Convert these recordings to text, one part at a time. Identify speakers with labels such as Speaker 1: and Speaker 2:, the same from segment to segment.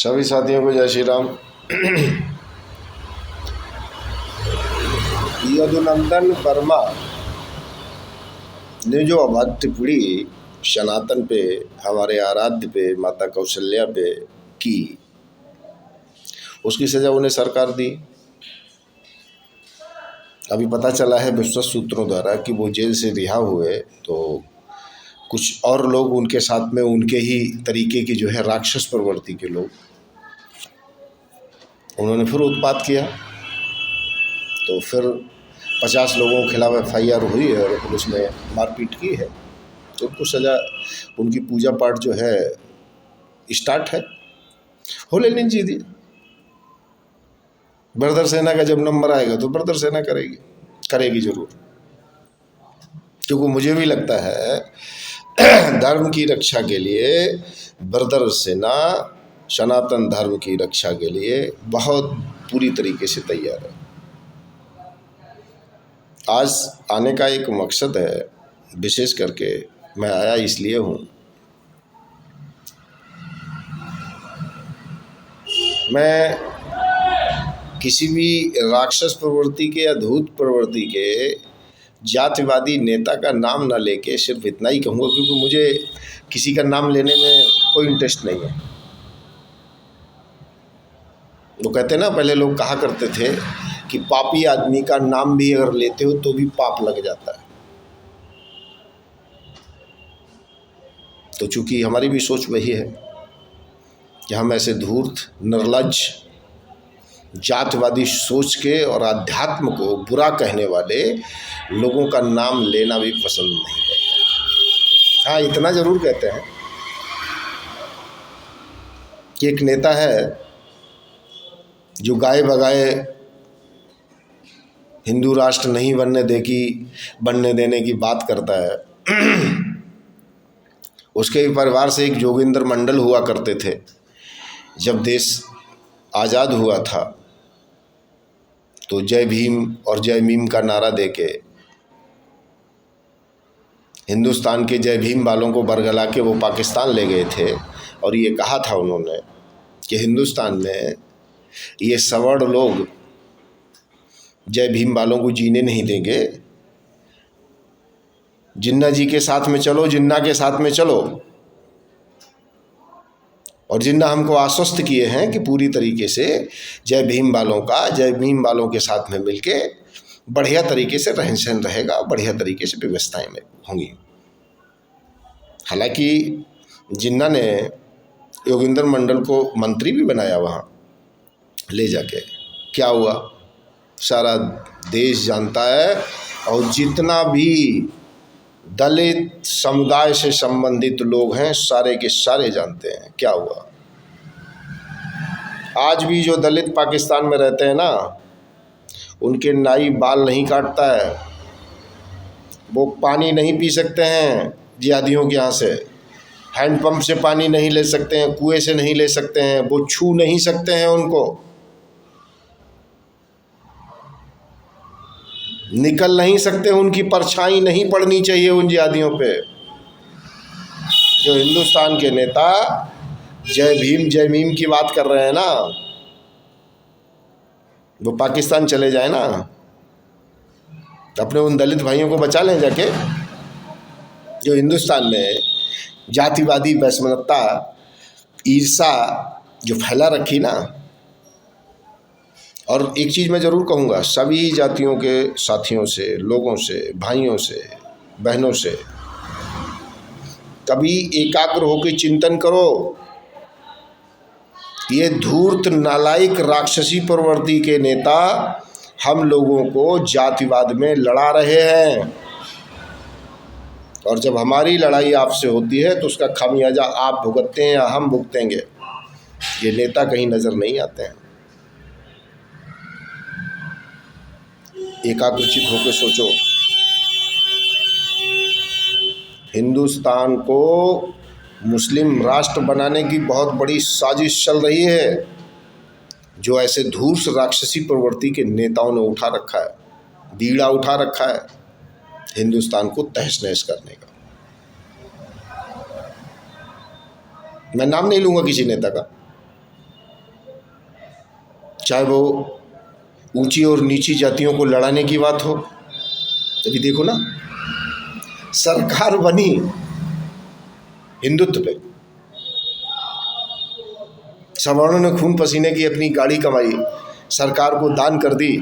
Speaker 1: सभी साथियों को जय श्री राम। यदुनंदन वर्मा ने जो अभद्र टिप्पणी सनातन पे, हमारे आराध्य पे, माता कौशल्या पे की, उसकी सज़ा उन्हें सरकार दी। अभी पता चला है विश्वस्त सूत्रों द्वारा कि वो जेल से रिहा हुए तो कुछ और लोग उनके साथ में, उनके ही तरीके की जो है राक्षस प्रवृत्ति के लोग, उन्होंने फिर उत्पात किया। तो फिर 50 लोगों के खिलाफ FIR हुई है और पुलिस ने मारपीट की है, तो उनको सज़ा, उनकी पूजा पाठ जो है स्टार्ट है, हो लेनी चाहिए। ब्रदर सेना का जब नंबर आएगा तो ब्रदर सेना करेगी ज़रूर, क्योंकि मुझे भी लगता है धर्म की रक्षा के लिए ब्रदर सेना सनातन धर्म की रक्षा के लिए बहुत पूरी तरीके से तैयार है। आज आने का एक मकसद है, विशेष करके मैं आया इसलिए हूँ, मैं किसी भी राक्षस प्रवृत्ति के या धूत प्रवृत्ति के जातिवादी नेता का नाम ना लेके सिर्फ इतना ही कहूँगा, क्योंकि मुझे किसी का नाम लेने में कोई इंटरेस्ट नहीं है। वो कहते हैं ना, पहले लोग कहा करते थे कि पापी आदमी का नाम भी अगर लेते हो तो भी पाप लग जाता है। तो चूंकि हमारी भी सोच वही है कि हम ऐसे धूर्त, निर्लज्ज, जातवादी सोच के और अध्यात्म को बुरा कहने वाले लोगों का नाम लेना भी पसंद नहीं करते। हाँ, इतना ज़रूर कहते हैं कि एक नेता है जो गाए बगाए हिंदू राष्ट्र नहीं बनने देने की बात करता है। उसके परिवार से एक जोगिंदर मंडल हुआ करते थे। जब देश आज़ाद हुआ था तो जय भीम और जय मीम का नारा देके हिंदुस्तान के जय भीम वालों को बरगला के वो पाकिस्तान ले गए थे, और ये कहा था उन्होंने कि हिंदुस्तान में ये सवर्ण लोग जय भीम वालों को जीने नहीं देंगे। जिन्ना जी के साथ में चलो, जिन्ना के साथ में चलो। और जिन्ना हमको आश्वस्त किए हैं कि पूरी तरीके से जय भीम वालों के साथ में मिलके बढ़िया तरीके से रहन सहन रहेगा, बढ़िया तरीके से व्यवस्थाएं में होंगी। हालांकि जिन्ना ने योगिंदर मंडल को मंत्री भी बनाया वहाँ ले जाके। क्या हुआ सारा देश जानता है, और जितना भी दलित समुदाय से संबंधित लोग हैं सारे के सारे जानते हैं क्या हुआ। आज भी जो दलित पाकिस्तान में रहते हैं ना, उनके नाई बाल नहीं काटता है, वो पानी नहीं पी सकते हैं जिहादियों के यहाँ से, हैंडपंप से पानी नहीं ले सकते हैं, कुएं से नहीं ले सकते हैं, वो छू नहीं सकते हैं, उनको निकल नहीं सकते, उनकी परछाई नहीं पड़नी चाहिए उन जिहादियों पे। जो हिंदुस्तान के नेता जय भीम जय मीम की बात कर रहे हैं ना, वो पाकिस्तान चले जाए ना, अपने उन दलित भाइयों को बचा लें जाके, जो हिंदुस्तान में जातिवादी वैषम्यता, ईर्षा जो फैला रखी ना। और एक चीज़ मैं ज़रूर कहूँगा सभी जातियों के साथियों से, लोगों से, भाइयों से, बहनों से, कभी एकाग्र होकर चिंतन करो। ये धूर्त, नालायक, राक्षसी प्रवृत्ति के नेता हम लोगों को जातिवाद में लड़ा रहे हैं, और जब हमारी लड़ाई आपसे होती है तो उसका खामियाजा आप भुगतते हैं या हम भुगतेंगे। ये नेता कहीं नज़र नहीं आते हैं। एकाग्रचित होकर सोचो। हिंदुस्तान को मुस्लिम राष्ट्र बनाने की बहुत बड़ी साजिश चल रही है, जो ऐसे धूर्त राक्षसी प्रवृत्ति के नेताओं ने उठा रखा है, बीड़ा उठा रखा है हिंदुस्तान को तहस नहस करने का। मैं नाम नहीं लूँगा किसी नेता का, चाहे वो ऊंची और नीची जातियों को लड़ाने की बात हो। अभी देखो ना, सरकार बनी हिंदुत्व पे, सवर्णों ने खून पसीने की अपनी गाड़ी कमाई, सरकार को दान कर दी।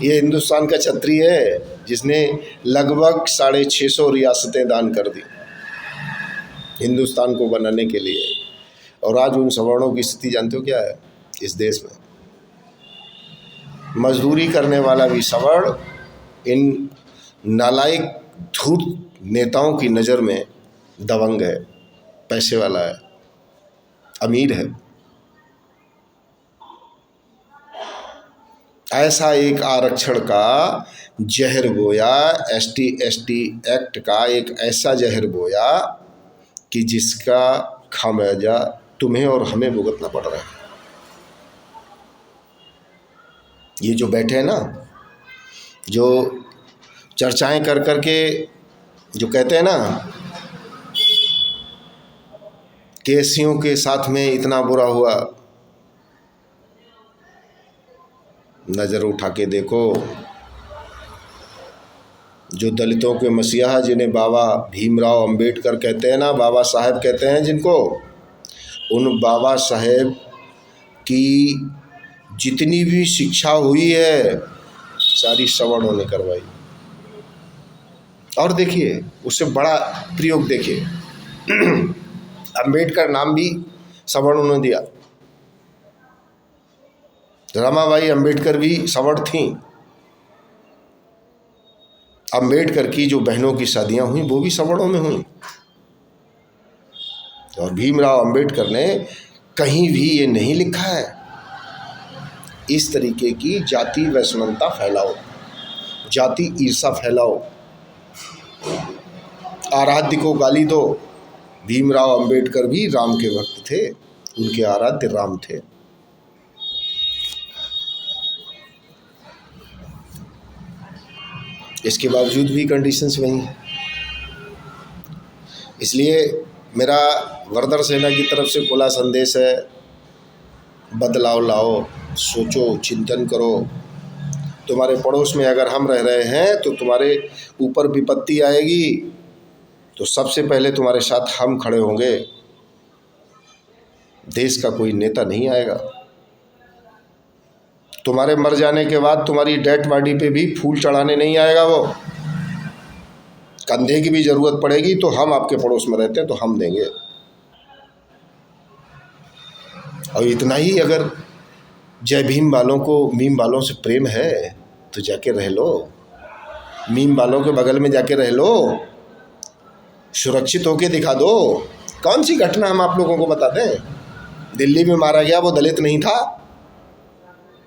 Speaker 1: ये हिंदुस्तान का छत्री है जिसने लगभग 650 रियासतें दान कर दी हिंदुस्तान को बनाने के लिए। और आज उन सवर्णों की स्थिति जानते हो क्या है इस देश में? मजदूरी करने वाला भी सवर्ण इन नालायक धूर्त नेताओं की नज़र में दबंग है, पैसे वाला है, अमीर है। ऐसा एक आरक्षण का जहर बोया, ST/ST एक्ट का एक ऐसा जहर बोया कि जिसका खामियाजा तुम्हें और हमें भुगतना पड़ रहा है। ये जो बैठे हैं ना, जो चर्चाएं कर कर के जो कहते हैं ना केसियों के साथ में इतना बुरा हुआ, नज़र उठा के देखो, जो दलितों के मसीहा जिन्हें बाबा भीमराव अंबेडकर कहते हैं ना, बाबा साहेब कहते हैं जिनको, उन बाबा साहेब की जितनी भी शिक्षा हुई है सारी सवर्णों ने करवाई। और देखिए उससे बड़ा प्रयोग देखिए, अंबेडकर नाम भी सवर्णों ने दिया। रमाबाई अंबेडकर भी सवर्ण थीं। अंबेडकर की जो बहनों की शादियां हुई वो भी सवर्णों में हुई। और भीमराव अंबेडकर ने कहीं भी ये नहीं लिखा है इस तरीके की जाति वैषम्यता फैलाओ, जाति ईर्षा फैलाओ, आराध्य को गाली दो। भीमराव अंबेडकर भी राम के भक्त थे, उनके आराध्य राम थे। इसके बावजूद भी कंडीशंस वही हैं। इसलिए मेरा वर्दर सेना की तरफ से खुला संदेश है, बदलाव लाओ, सोचो, चिंतन करो। तुम्हारे पड़ोस में अगर हम रह रहे हैं तो तुम्हारे ऊपर विपत्ति आएगी तो सबसे पहले तुम्हारे साथ हम खड़े होंगे, देश का कोई नेता नहीं आएगा। तुम्हारे मर जाने के बाद तुम्हारी डेड बॉडी पे भी फूल चढ़ाने नहीं आएगा वो। कंधे की भी ज़रूरत पड़ेगी तो हम आपके पड़ोस में रहते हैं तो हम देंगे। और इतना ही, अगर जय भीम वालों को मीम वालों से प्रेम है तो जाके रह लो, मीम वालों के बगल में जाके रह लो, सुरक्षित होके दिखा दो। कौन सी घटना हम आप लोगों को बता दें? दिल्ली में मारा गया वो दलित नहीं था।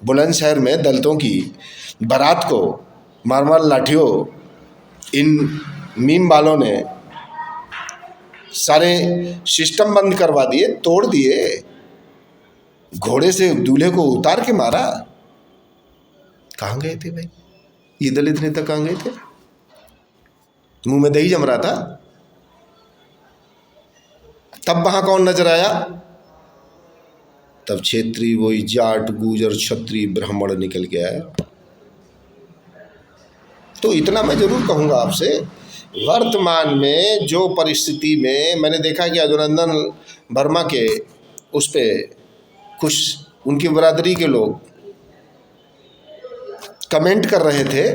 Speaker 1: बुलंदशहर में दलितों की बारात को मार लाठियों इन मीम वालों ने सारे सिस्टम बंद करवा दिए, तोड़ दिए, घोड़े से दूल्हे को उतार के मारा। कहाँ गए थे भाई ये दलित नेता? कहाँ गए थे? मुंह में दही जम रहा था तब वहां कौन नजर आया? तब क्षेत्रीय, वही जाट, गुजर, क्षत्रिय, ब्राह्मण निकल के आया। तो इतना मैं जरूर कहूँगा आपसे, वर्तमान में जो परिस्थिति में मैंने देखा कि अधुनंदन वर्मा के उस पे कुछ उनकी बरादरी के लोग कमेंट कर रहे थे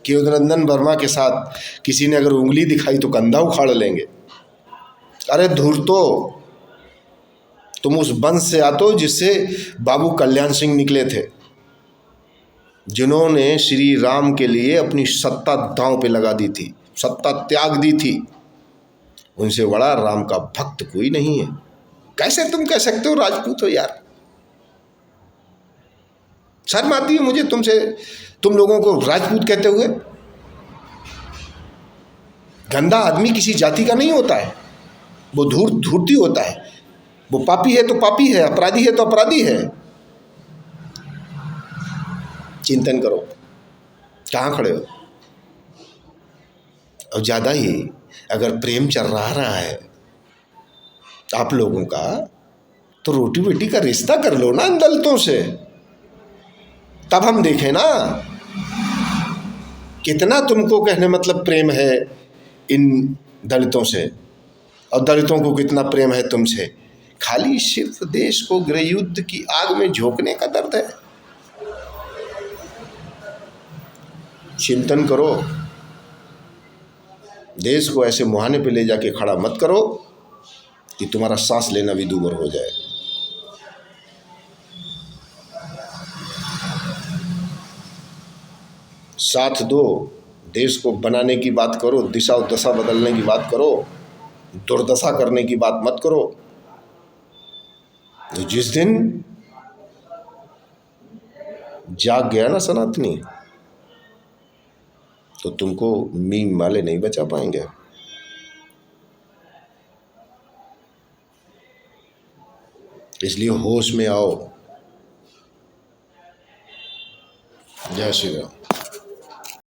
Speaker 1: कि अधुनंदन वर्मा के साथ किसी ने अगर उंगली दिखाई तो कंधा उखाड़ लेंगे। अरे धूर्तो, तुम उस वंश से आते हो जिससे बाबू कल्याण सिंह निकले थे, जिन्होंने श्री राम के लिए अपनी सत्ता दांव पे लगा दी थी, सत्ता त्याग दी थी। उनसे बड़ा राम का भक्त कोई नहीं है। कैसे तुम कह सकते हो राजपूत हो यार? शर्म आती है मुझे तुमसे, तुम लोगों को राजपूत कहते हुए। गंदा आदमी किसी जाति का नहीं होता है, वो धूर्ती होता है। वो पापी है तो पापी है, अपराधी है तो अपराधी है। चिंतन करो कहाँ खड़े हो। और ज़्यादा ही अगर प्रेम चल रहा है आप लोगों का तो रोटी बेटी का रिश्ता कर लो ना इन दलितों से। तब हम देखें ना कितना तुमको कहने मतलब प्रेम है इन दलितों से, और दलितों को कितना प्रेम है तुमसे। खाली सिर्फ देश को गृह युद्ध की आग में झोंकने का दर्द है। चिंतन करो, देश को ऐसे मुहाने पे ले जाके खड़ा मत करो कि तुम्हारा सांस लेना भी दूभर हो जाए। साथ दो, देश को बनाने की बात करो, दिशा और दशा बदलने की बात करो, दुर्दशा करने की बात मत करो। तो जिस दिन जाग गया ना सनातनी, तो तुमको मीम वाले नहीं बचा पाएंगे। इसलिए होश में आओ। जय श्री राम।